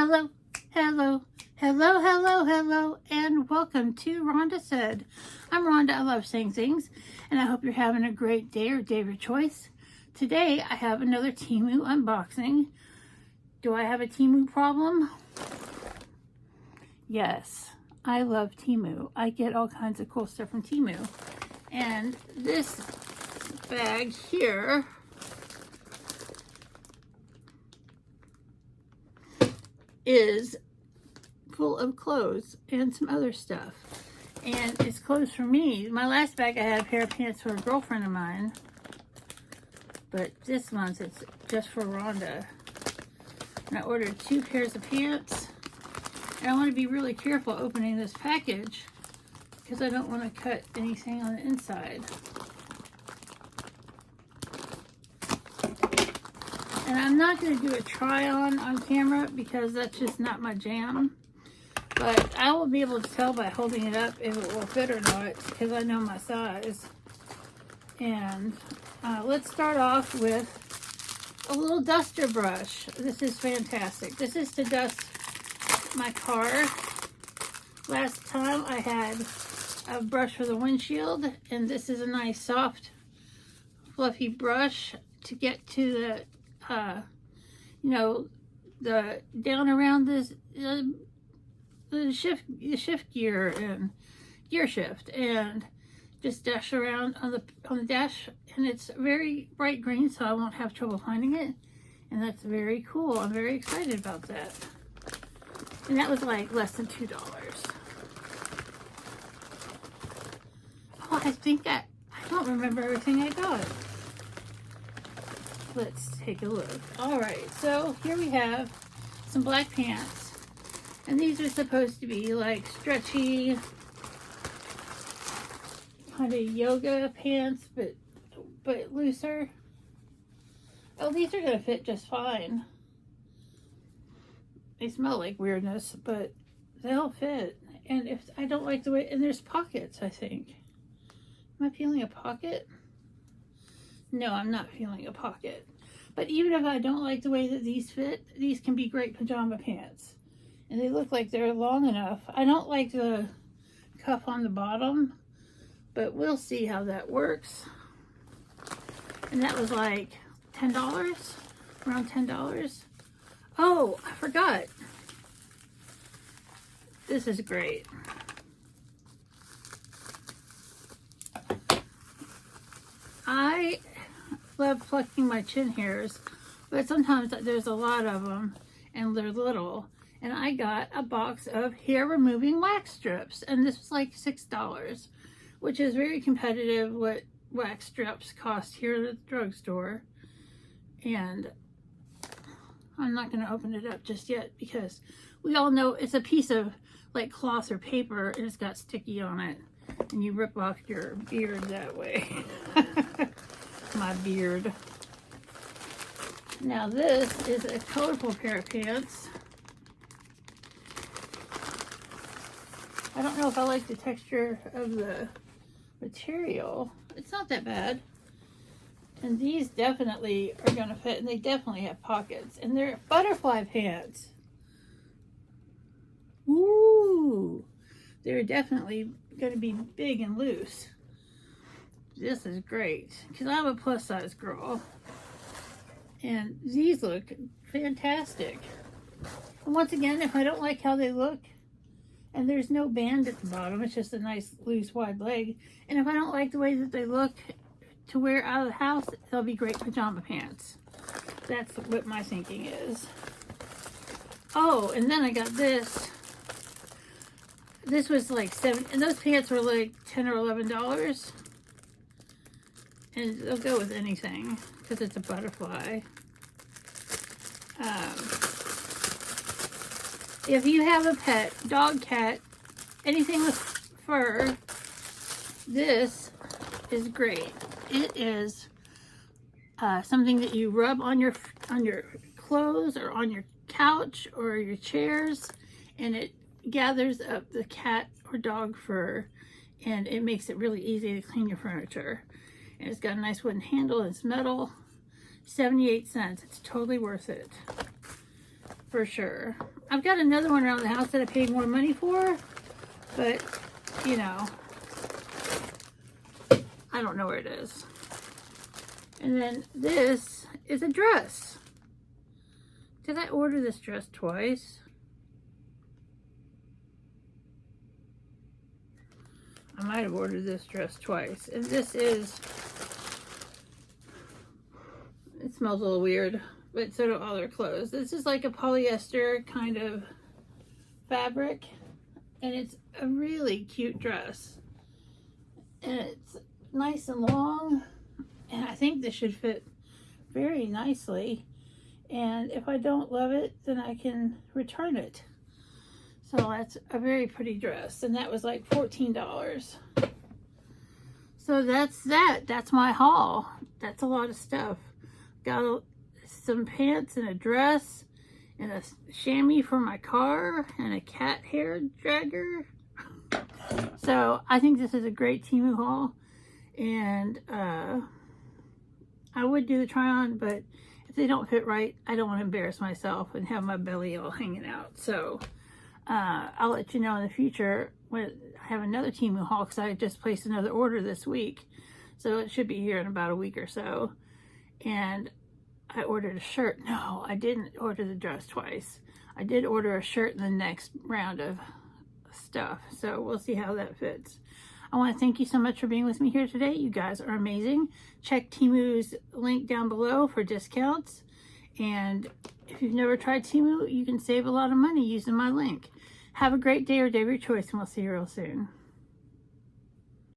Hello, hello, hello, hello, hello, and welcome to Rhonda Said. I'm Rhonda. I love saying things, and I hope you're having a great day or day of your choice. Today, I have another Temu unboxing. Do I have a Temu problem? Yes, I love Temu. I get all kinds of cool stuff from Temu. And this bag here is full of clothes and some other stuff. And it's clothes for me. My last bag I had a pair of pants for a girlfriend of mine. But this month it's just for Rhonda. And I ordered 2 pairs of pants. And I want to be really careful opening this package because I don't want to cut anything on the inside. And I'm not going to do a try on camera because that's just not my jam. But I will be able to tell by holding it up if it will fit or not because I know my size. And let's start off with a little duster brush. This is fantastic. This is to dust my car. Last time I had a brush for the windshield, and this is a nice soft fluffy brush to get to the the down around this the shift gear and gear shift, and just dash around on the dash. And it's very bright green, so I won't have trouble finding it, and that's very cool. I'm very excited about that. And that was like less than $2. Oh, I don't remember everything I got. Let's take a look. All right, so here we have some black pants. And these are supposed to be like stretchy, kind of yoga pants, but looser. Oh, these are gonna fit just fine. They smell like weirdness, but they'll fit. And if I don't like the way, and there's pockets, I think. Am I feeling a pocket? No, I'm not feeling a pocket. But even if I don't like the way that these fit, these can be great pajama pants. And they look like they're long enough. I don't like the cuff on the bottom, but we'll see how that works. And that was like $10, around $10. Oh, I forgot. This is great. I love plucking my chin hairs, but sometimes there's a lot of them and they're little. And I got a box of hair removing wax strips, and this was like $6, which is very competitive what wax strips cost here at the drugstore. And I'm not going to open it up just yet because we all know it's a piece of like cloth or paper and it's got sticky on it, and you rip off your beard that way. My beard. Now this is a colorful pair of pants. I don't know if I like the texture of the material. It's not that bad. And these definitely are going to fit, and they definitely have pockets. And they're butterfly pants. Ooh! They're definitely going to be big and loose. This is great, because I'm a plus size girl. And these look fantastic. And once again, if I don't like how they look, and there's no band at the bottom, it's just a nice loose wide leg. And if I don't like the way that they look to wear out of the house, they'll be great pajama pants. That's what my thinking is. Oh, and then I got this. This was like $7, and those pants were like $10 or $11. And they'll go with anything because it's a butterfly. If you have a pet, dog, cat, anything with fur, this is great. It is something that you rub on your clothes or on your couch or your chairs, and it gathers up the cat or dog fur, and it makes it really easy to clean your furniture. And it's got a nice wooden handle, and it's metal. 78 cents. It's totally worth it. For sure. I've got another one around the house that I paid more money for, but, you know, I don't know where it is. And then this is a dress. Did I order this dress twice? I might have ordered this dress twice. And this is, it smells a little weird, but so do all their clothes. This is like a polyester kind of fabric, and it's a really cute dress. And it's nice and long, and I think this should fit very nicely. And if I don't love it, then I can return it. So that's a very pretty dress, and that was like $14. So that's that. That's my haul. That's a lot of stuff. Got some pants and a dress and a chamois for my car and a cat hair dragger. So I think this is a great Temu haul, and I would do the try on, but if they don't fit right, I don't want to embarrass myself and have my belly all hanging out. So I'll let you know in the future when I have another Temu haul, because I just placed another order this week. So it should be here in about a week or so. And I ordered a shirt. No, I didn't order the dress twice. I did order a shirt in the next round of stuff. So we'll see how that fits. I want to thank you so much for being with me here today. You guys are amazing. Check Temu's link down below for discounts. And if you've never tried Temu, you can save a lot of money using my link. Have a great day or day of your choice, and we'll see you real soon.